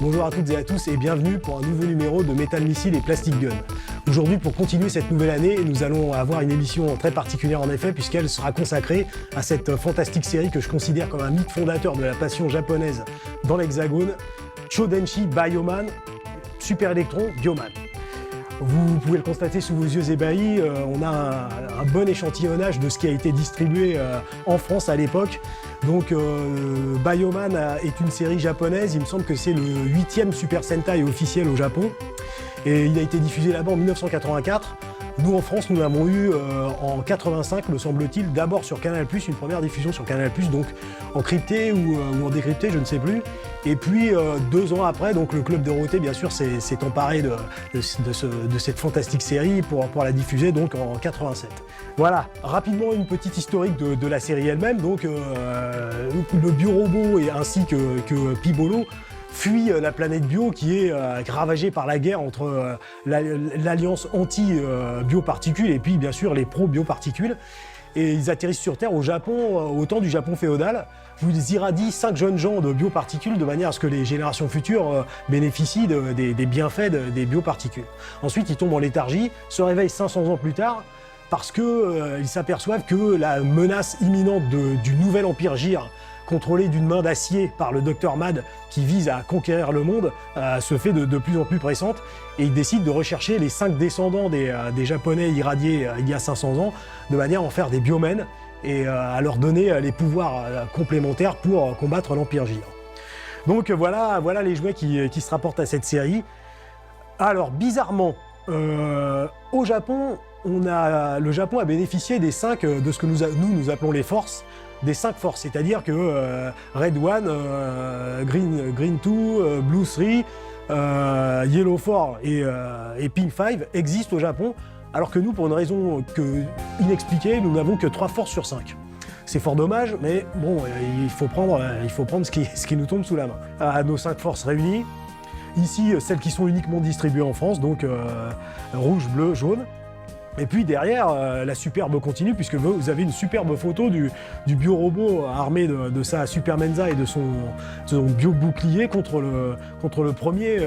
Bonjour à toutes et à tous et bienvenue pour un nouveau numéro de Metal Missile et Plastic Gun. Aujourd'hui, pour continuer cette nouvelle année, nous allons avoir une émission très particulière en effet, puisqu'elle sera consacrée à cette fantastique série que je considère comme un mythe fondateur de la passion japonaise dans l'Hexagone, Chodenshi Bioman, Super Electron Bioman. Vous pouvez le constater sous vos yeux ébahis, on a un bon échantillonnage de ce qui a été distribué en France à l'époque. Donc Bioman est une série japonaise, il me semble que c'est le 8e Super Sentai officiel au Japon. Et il a été diffusé là-bas en 1984. Nous en France, nous l'avons eu en 85, me semble-t-il, d'abord sur Canal+, une première diffusion sur Canal+, donc en crypté ou en décrypté, je ne sais plus. Et puis 2 ans après, donc le Club Dorothée, bien sûr, s'est emparé de cette fantastique série pour la diffuser donc en 87. Voilà, rapidement une petite historique de la série elle-même. Donc le Biorobot ainsi que Pibolo fuit la planète Bio qui est ravagée par la guerre entre l'alliance anti-bioparticules et puis bien sûr les pro-bioparticules. Et ils atterrissent sur Terre au Japon, au temps du Japon féodal, où ils irradient 5 jeunes gens de bioparticules de manière à ce que les générations futures bénéficient des bienfaits des bioparticules. Ensuite, ils tombent en léthargie, se réveillent 500 ans plus tard, parce qu'ils s'aperçoivent que la menace imminente du nouvel empire Gyre, contrôlé d'une main d'acier par le Dr Mad qui vise à conquérir le monde, se fait de plus en plus pressante et ils décident de rechercher les 5 descendants des Japonais irradiés il y a 500 ans de manière à en faire des biomens et à leur donner les pouvoirs complémentaires pour combattre l'Empire Gyre. Donc voilà les jouets qui se rapportent à cette série. Alors bizarrement, au Japon, le Japon a bénéficié des 5 de ce que nous appelons les forces, des 5 forces, c'est-à-dire que Red 1, Green 2, Blue 3, Yellow 4 et Pink 5 existent au Japon, alors que nous, pour une raison inexpliquée, nous n'avons que 3 forces sur 5. C'est fort dommage, mais bon, il faut prendre ce qui nous tombe sous la main. À nos 5 forces réunies, ici, celles qui sont uniquement distribuées en France, donc rouge, bleu, jaune. Et puis derrière, la superbe continue, puisque vous avez une superbe photo du biorobot armé de sa Super Menza et de son bio-bouclier contre le premier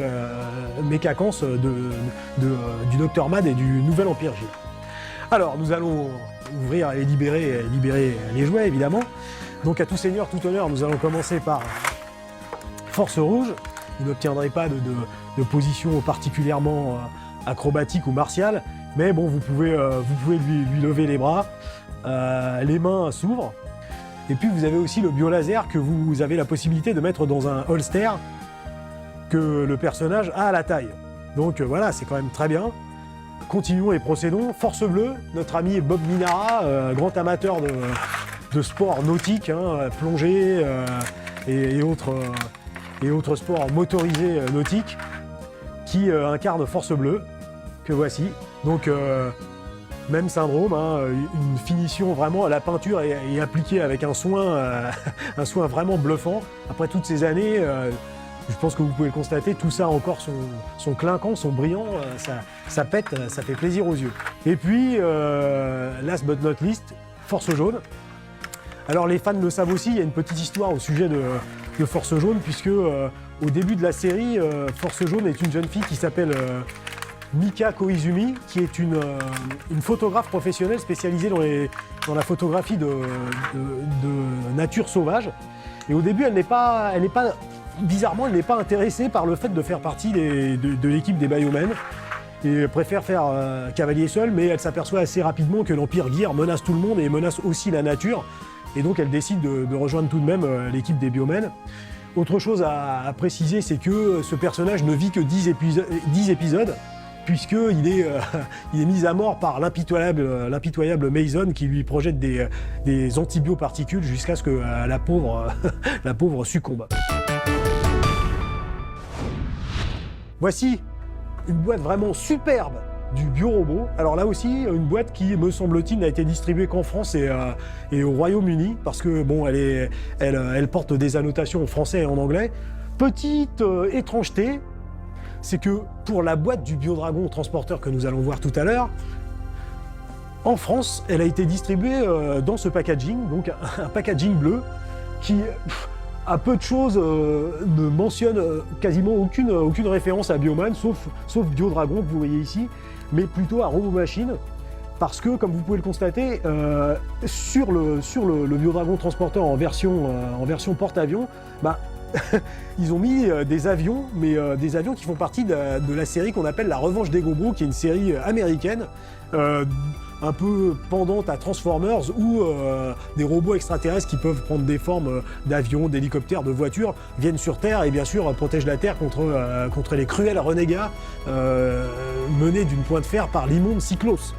Mechacans du Dr Mad et du Nouvel Empire Gyre. Alors, nous allons ouvrir et libérer les jouets, évidemment. Donc, à tout seigneur, tout honneur, nous allons commencer par Force Rouge. Vous n'obtiendrez pas de position particulièrement acrobatique ou martiale. Mais bon, vous pouvez lui lever les bras, les mains s'ouvrent. Et puis vous avez aussi le biolaser que vous avez la possibilité de mettre dans un holster que le personnage a à la taille. Donc voilà, c'est quand même très bien. Continuons et procédons. Force Bleue, notre ami Bob Minara, grand amateur de sport nautique, plongée et autres sports motorisés nautiques, qui incarne Force Bleue, que voici. Donc, même syndrome, une finition vraiment à la peinture et appliquée avec un soin vraiment bluffant. Après toutes ces années, je pense que vous pouvez le constater, tout ça a encore son clinquant, son brillant, ça pète, ça fait plaisir aux yeux. Et puis, last but not least, Force Jaune. Alors les fans le savent aussi, il y a une petite histoire au sujet de Force Jaune, puisque au début de la série, Force Jaune est une jeune fille qui s'appelle Mika Koizumi, qui est une photographe professionnelle spécialisée dans la photographie de nature sauvage. Et au début, bizarrement, elle n'est pas intéressée par le fait de faire partie de l'équipe des Biomen. Et préfère faire cavalier seul, mais elle s'aperçoit assez rapidement que l'Empire Gyre menace tout le monde et menace aussi la nature. Et donc elle décide de rejoindre tout de même l'équipe des Biomen. Autre chose à préciser, c'est que ce personnage ne vit que 10 épisodes, puisqu'il est mis à mort par l'impitoyable Mason qui lui projette des antibioparticules jusqu'à ce que la pauvre succombe. Voici une boîte vraiment superbe du biorobot. Alors là aussi, une boîte qui, me semble-t-il, n'a été distribuée qu'en France et au Royaume-Uni, parce que bon, elle porte des annotations en français et en anglais. Petite étrangeté, c'est que pour la boîte du Biodragon transporteur que nous allons voir tout à l'heure, en France, elle a été distribuée dans ce packaging, donc un packaging bleu qui, à peu de choses, ne mentionne quasiment aucune référence à Bioman, sauf Biodragon que vous voyez ici, mais plutôt à Robo Machine. Parce que, comme vous pouvez le constater, sur le Biodragon transporteur en version porte-avions, bah, ils ont mis des avions, mais des avions qui font partie de la série qu'on appelle La Revanche des Gobos, qui est une série américaine, un peu pendante à Transformers, où des robots extraterrestres qui peuvent prendre des formes d'avions, d'hélicoptères, de voitures, viennent sur Terre et bien sûr protègent la Terre contre les cruels renégats menés d'une poing de fer par l'immonde Cyclos.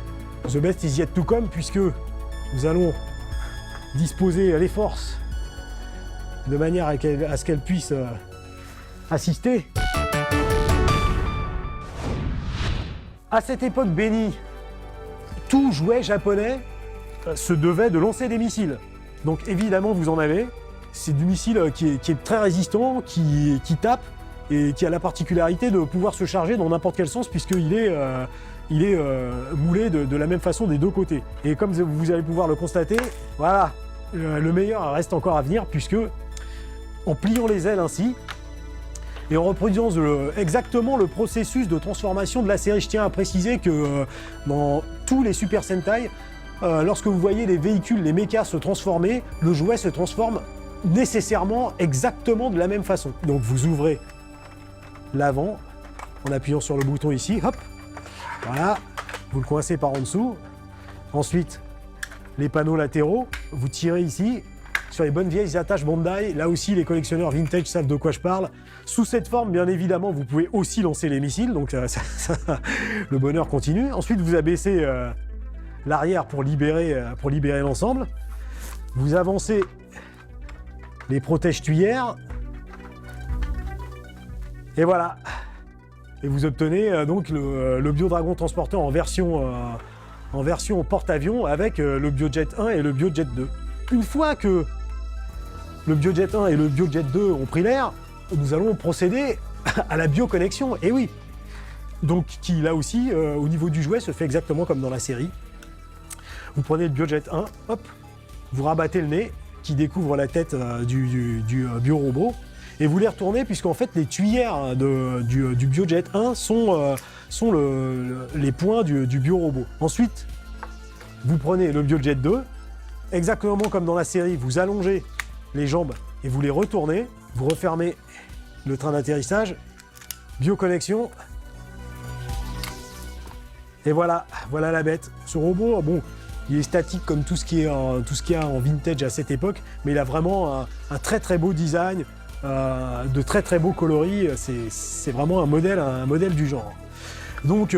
The best is yet to come, puisque nous allons disposer les forces de manière à ce qu'elles puissent assister. À cette époque bénie, tout jouet japonais se devait de lancer des missiles. Donc évidemment vous en avez. C'est du missile qui est très résistant, qui tape et qui a la particularité de pouvoir se charger dans n'importe quel sens, puisqu'il est moulé de la même façon des deux côtés. Et comme vous allez pouvoir le constater, voilà, le meilleur reste encore à venir, puisque en pliant les ailes ainsi, et en reproduisant exactement le processus de transformation de la série. Je tiens à préciser que dans tous les Super Sentai, lorsque vous voyez les véhicules, les mechas se transformer, le jouet se transforme nécessairement exactement de la même façon. Donc vous ouvrez l'avant en appuyant sur le bouton ici, hop, voilà, vous le coincez par en dessous. Ensuite, les panneaux latéraux, vous tirez ici. Sur les bonnes vieilles attaches Bandai, là aussi les collectionneurs vintage savent de quoi je parle. Sous cette forme, bien évidemment, vous pouvez aussi lancer les missiles, donc le bonheur continue. Ensuite, vous abaissez l'arrière pour libérer l'ensemble. Vous avancez les protège-tuyères. Et voilà. Et vous obtenez donc le Biodragon transporteur en version porte-avions avec le Biojet 1 et le Biojet 2. Une fois que le Biojet 1 et le Biojet 2 ont pris l'air, nous allons procéder à la bioconnexion. Et oui, donc qui là aussi, au niveau du jouet, se fait exactement comme dans la série. Vous prenez le Biojet 1, hop, vous rabattez le nez, qui découvre la tête du biorobot, et vous les retournez, puisqu'en fait les tuyères du Biojet 1 sont les points du biorobot. Ensuite, vous prenez le Biojet 2, exactement comme dans la série, vous allongez les jambes et vous les retournez, vous refermez le train d'atterrissage, bioconnexion, et voilà la bête. Ce robot, bon, il est statique comme tout ce qui est en vintage à cette époque, mais il a vraiment un très très beau design, de très très beaux coloris, c'est vraiment un modèle du genre. Donc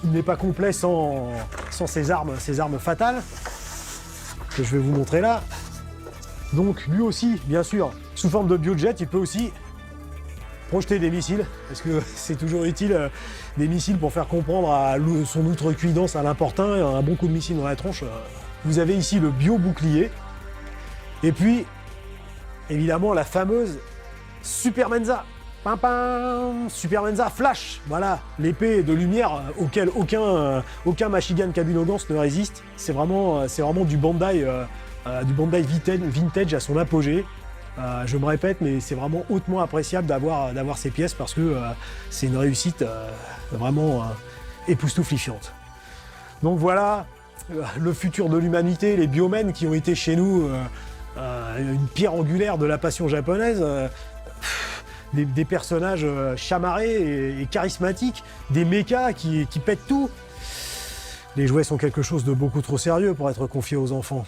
il n'est pas complet sans ses armes fatales, que je vais vous montrer là. Donc lui aussi, bien sûr, sous forme de biojet, il peut aussi projeter des missiles, parce que c'est toujours utile, des missiles pour faire comprendre à son outrecuidance à l'importun, un bon coup de missile dans la tronche. Vous avez ici le bio-bouclier, et puis, évidemment, la fameuse Super Menza. Pam, pam, Super Menza Flash, voilà, l'épée de lumière auquel aucun Machigan Kabinogans ne résiste. C'est vraiment du Bandai vintage à son apogée. Je me répète, mais c'est vraiment hautement appréciable d'avoir ces pièces, parce que c'est une réussite vraiment époustouflifiante. Donc voilà, le futur de l'humanité, les biomen qui ont été chez nous une pierre angulaire de la passion japonaise. Des personnages chamarrés et charismatiques, des mechas qui pètent tout. Les jouets sont quelque chose de beaucoup trop sérieux pour être confiés aux enfants.